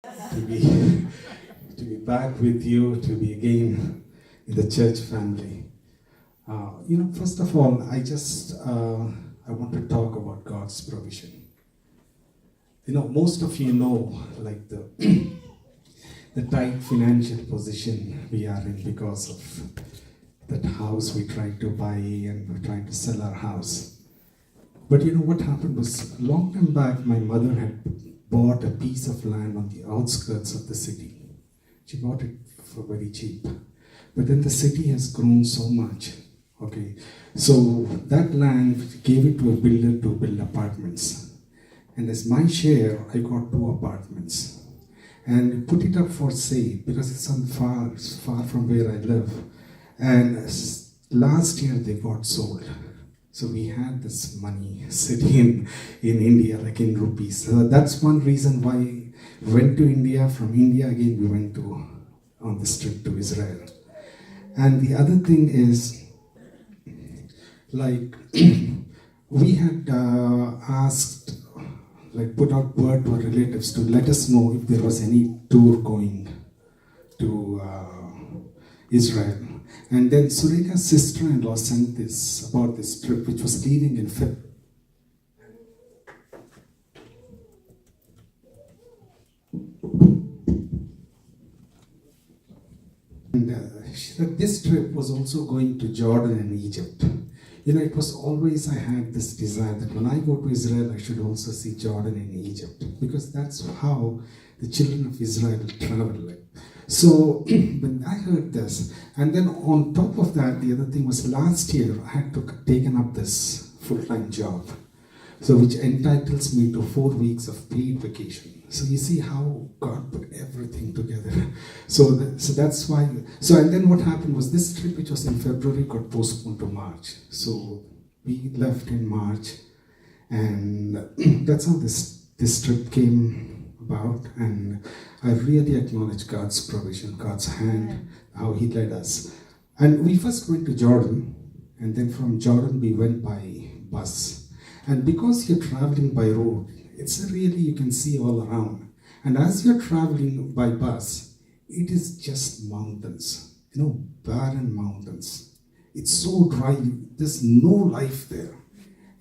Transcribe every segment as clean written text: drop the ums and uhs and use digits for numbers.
to be to be back with you, to be again in the church family. First of all, I want to talk about God's provision. Most of you know, like the tight financial position we are in because of that house we tried to buy and we're trying to sell our house. But what happened was, a long time back, my mother had bought a piece of land on the outskirts of the city. She bought it for very cheap. But then the city has grown so much. Okay, so that land gave it to a builder to build apartments. And as my share, I got 2 apartments. And put it up for sale because it's far from where I live. And last year they got sold. So we had this money sitting in India, like in rupees. So that's one reason why we went to India. From India again, we went on this trip to Israel. And the other thing is, like, we had asked, like, put out word to our relatives to let us know if there was any tour going to Israel. And then Surekha's sister-in-law sent this about this trip, which was leaving in February. And she said this trip was also going to Jordan and Egypt. It was always, I had this desire that when I go to Israel, I should also see Jordan and Egypt, because that's how the children of Israel traveled. So when I heard this, and then on top of that, the other thing was, last year I had taken up this full-time job, so which entitles me to 4 weeks of paid vacation. So you see how God put everything together. So that's why. So and then what happened was, this trip, which was in February, got postponed to March. So we left in March, and that's how this trip came about. And I really acknowledge God's provision, God's hand, how He led us. And we first went to Jordan, and then from Jordan we went by bus. And because you're traveling by road, it's really, you can see all around. And as you're traveling by bus, it is just mountains, barren mountains. It's so dry, there's no life there.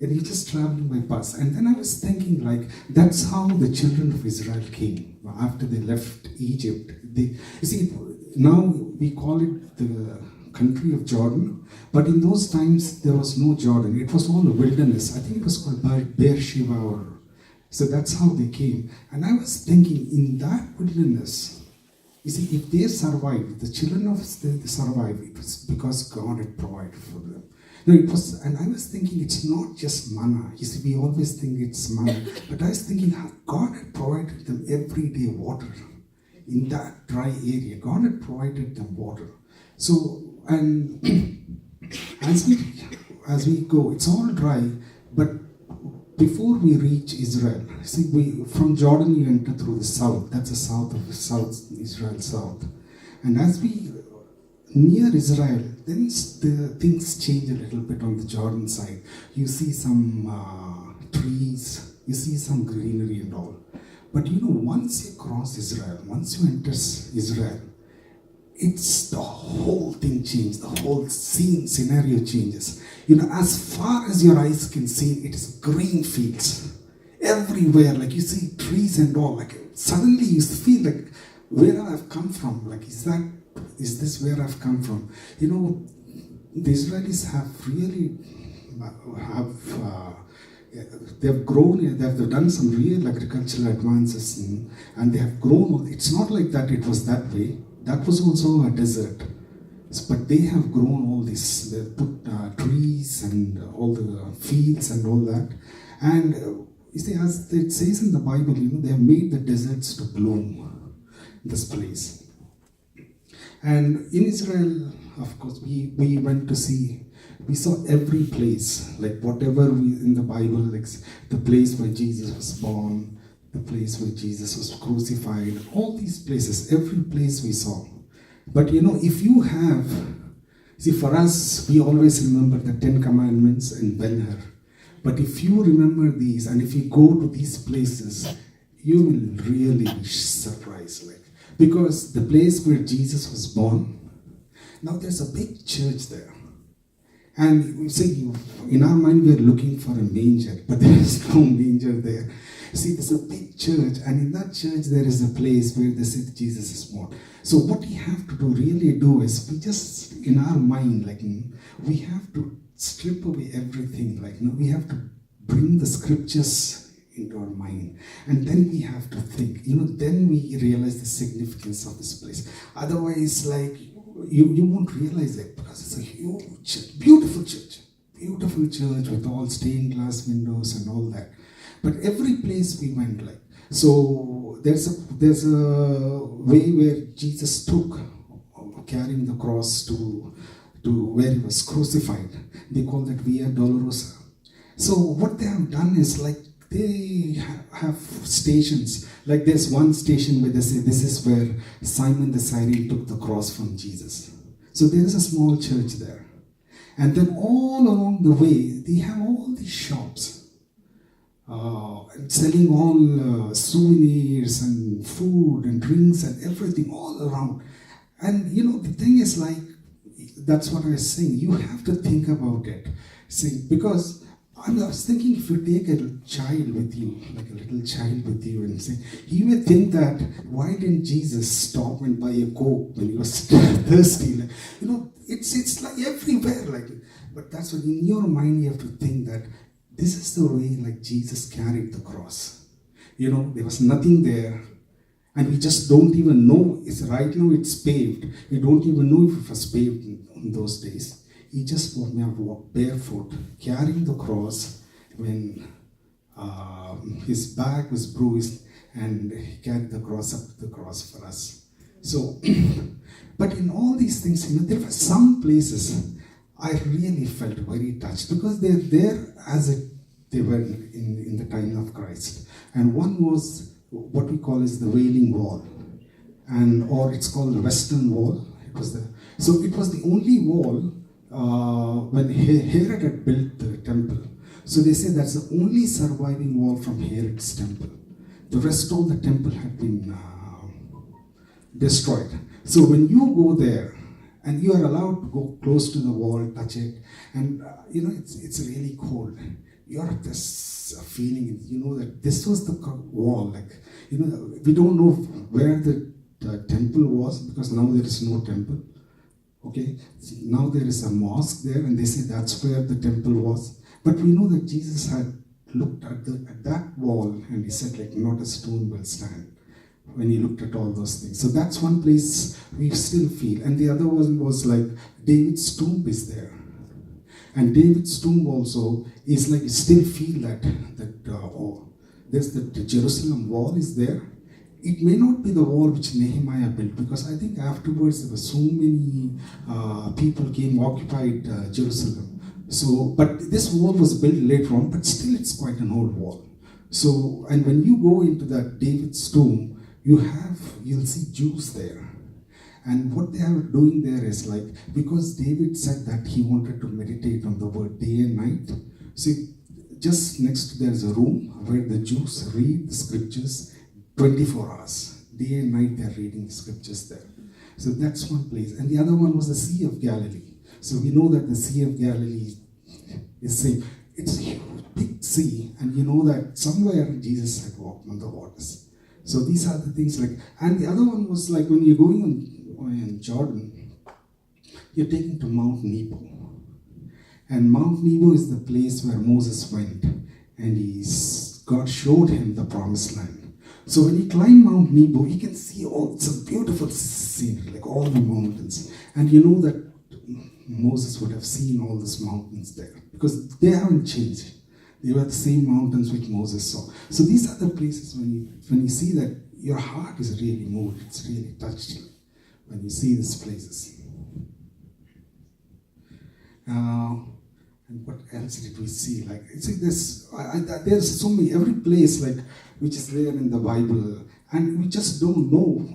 And you're just traveling by bus. And then I was thinking, like, that's how the children of Israel came after they left Egypt. You see, now we call it the country of Jordan, but in those times there was no Jordan. It was all a wilderness. I think it was called Beersheba. So that's how they came. And I was thinking, in that wilderness, you see, if they survived, the children of Israel survived, it was because God had provided for them. And I was thinking, it's not just manna. You see, we always think it's manna. But I was thinking how God had provided them everyday water. In that dry area, God had provided them water. So, and as we go, it's all dry, but before we reach Israel, see, from Jordan you enter through the south. That's the south of Israel south. And as we near Israel, then the things change a little bit on the Jordan side. You see some trees, you see some greenery and all. But once you cross Israel, once you enter Israel, it's the whole thing changes, the whole scenario changes. As far as your eyes can see, it is green fields everywhere. Like, you see trees and all. Like, suddenly you feel like, where I've come from. Like, is this where I've come from? The Israelis they've grown, they've done some real agricultural advances, and they have grown. It's not like that it was that way. That was also a desert. But they have grown all this. They put trees and all the fields and all that. And you see, as it says in the Bible, they have made the deserts to bloom, this place. And in Israel, of course, we went to see, we saw every place, like whatever in the Bible, like the place where Jesus was born, the place where Jesus was crucified, all these places, every place we saw. But if you have, see, for us, we always remember the 10 Commandments and Ben-Hur. But if you remember these, and if you go to these places, you will really be surprised, like, because the place where Jesus was born, now there's a big church there. And we say, in our mind, we are looking for a manger, but there is no manger there. See, there's a big church, and in that church, there is a place where they say Jesus is born. So what we have to really do is, we just, in our mind, like, we have to strip away everything. Like, we have to bring the scriptures into our mind, and then we have to think. Then we realize the significance of this place. Otherwise, like, you won't realize it, because it's a huge, beautiful church with all stained glass windows and all that. But every place we went, like, so there's a way where Jesus took, carrying the cross to where he was crucified. They call that Via Dolorosa. So what they have done is, like, they have stations. Like, there's one station where they say this is where Simon the Cyrene took the cross from Jesus. So there is a small church there. And then all along the way, they have all these shops selling all souvenirs and food and drinks and everything all around. And the thing is, like, that's what I was saying. You have to think about it. See, because I was thinking, if you take a child with you, like a little child with you, and say, he may think that, why didn't Jesus stop and buy a Coke when he was thirsty? Like, it's like everywhere. Like, but that's what in your mind you have to think, that this is the way, like, Jesus carried the cross. There was nothing there, and we just don't even know. Right now it's paved. We don't even know if it was paved in those days. He just walked barefoot, carrying the cross when his back was bruised, and he carried the cross up to the cross for us. So, but in all these things, there were some places I really felt very touched, because they're there as they were in the time of Christ. And one was what we call as the Wailing Wall, or it's called the Western Wall. It was the only wall when Herod had built the temple. So they say that's the only surviving wall from Herod's temple. The rest of the temple had been destroyed. So when you go there, and you are allowed to go close to the wall, touch it, and it's really cold. You have this feeling, that this was the wall. Like, we don't know where the temple was, because now there is no temple. Okay, now there is a mosque there, and they say that's where the temple was. But we know that Jesus had looked at that wall, and he said, like, not a stone will stand, when he looked at all those things. So that's one place we still feel. And the other one was, like, David's tomb is there. And David's tomb also is, like, you still feel that there's the Jerusalem wall is there. It may not be the wall which Nehemiah built, because I think afterwards there were so many people came, occupied Jerusalem. So, but this wall was built later on, but still it's quite an old wall. So, and when you go into that David's tomb, you'll see Jews there. And what they are doing there is, like, because David said that he wanted to meditate on the word day and night. See, just next to there is a room where the Jews read the scriptures 24 hours. Day and night they are reading the scriptures there. So that's one place. And the other one was the Sea of Galilee. So we know that the Sea of Galilee is safe. It's a huge, big sea. And you know that somewhere Jesus had walked on the waters. So these are the things, like, and the other one was, like, when you're going in Jordan, you're taken to Mount Nebo. And Mount Nebo is the place where Moses went, and God showed him the promised land. So when you climb Mount Nebo, you can see some beautiful scenery, like all the mountains. And you know that Moses would have seen all these mountains there, because they haven't changed. They were the same mountains which Moses saw. So these are the places when you see that your heart is really moved, it's really touched when you see these places. And what else did we see? Like, there's so many, every place, like, which is there in the Bible, and we just don't know.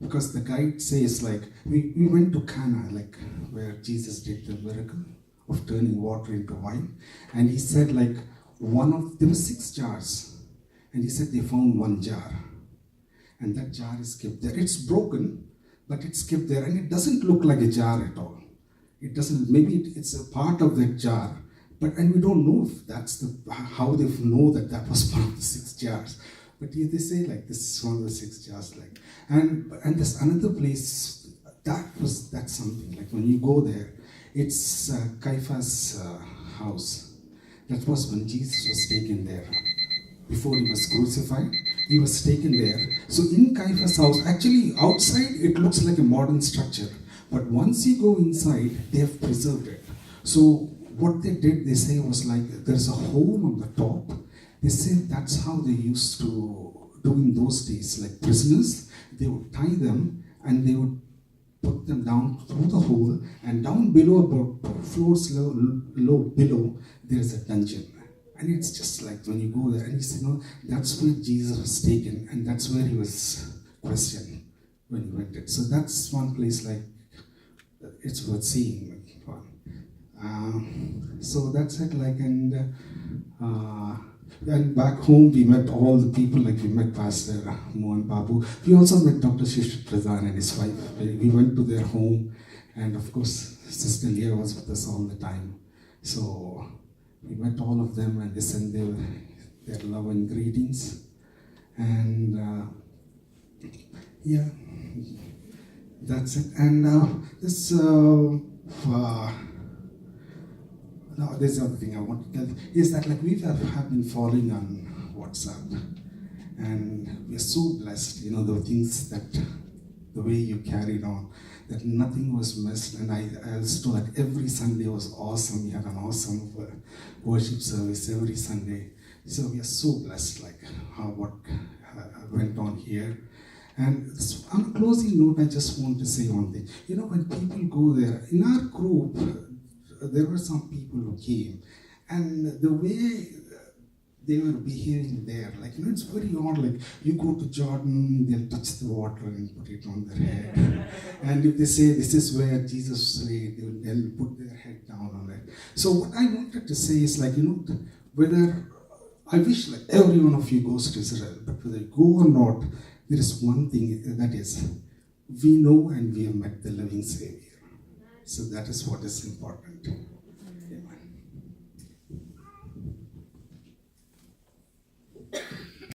Because the guide says, like, we went to Cana, like, where Jesus did the miracle of turning water into wine. And he said, like, there were 6 jars. And he said they found one jar. And that jar is kept there. It's broken, but it's kept there. And it doesn't look like a jar at all. It doesn't, maybe it's a part of that jar. And we don't know if that's how they know that that was one of the 6 jars. But they say like this is one of the 6 jars. Like, and there's another place, that's something. Like when you go there, it's Caiaphas' house. That was when Jesus was taken there. Before he was crucified, he was taken there. So in Caiaphas' house, actually outside it looks like a modern structure. But once you go inside, they have preserved it. So what they did, they say, was like there's a hole on the top. They say that's how they used to do in those days. Like prisoners, they would tie them and they would put them down through the hole, and down below, about 2 floors low below, there is a dungeon. And it's just like when you go there, and you say, no, that's where Jesus was taken, and that's where he was questioned when he went in. So that's one place like it's worth seeing. So that's it. Like, and back home we met all the people. Like we met Pastor Mohan Babu. We also met Dr. Shishir Pradhan and his wife. We went to their home, and of course Sister Leah was with us all the time. So we met all of them, and they sent their love and greetings. And yeah, that's it. And there's the other thing I want to tell you, is that like we have been following on WhatsApp, and we're so blessed, the things that, the way you carried on, that nothing was missed. And I was told that every Sunday was awesome. We had an awesome worship service every Sunday. So we are so blessed, like what went on here. And on a closing note, I just want to say one thing. When people go there, in our group, there were some people who came, and the way they were behaving there, like, it's very odd. Like, you go to Jordan, they'll touch the water and put it on their head. And if they say this is where Jesus lay, they'll put their head down on it. So what I wanted to say is, like, whether, I wish like every one of you goes to Israel, but whether you go or not, there is one thing, that is, we know and we have met the living Savior. So that is what is important.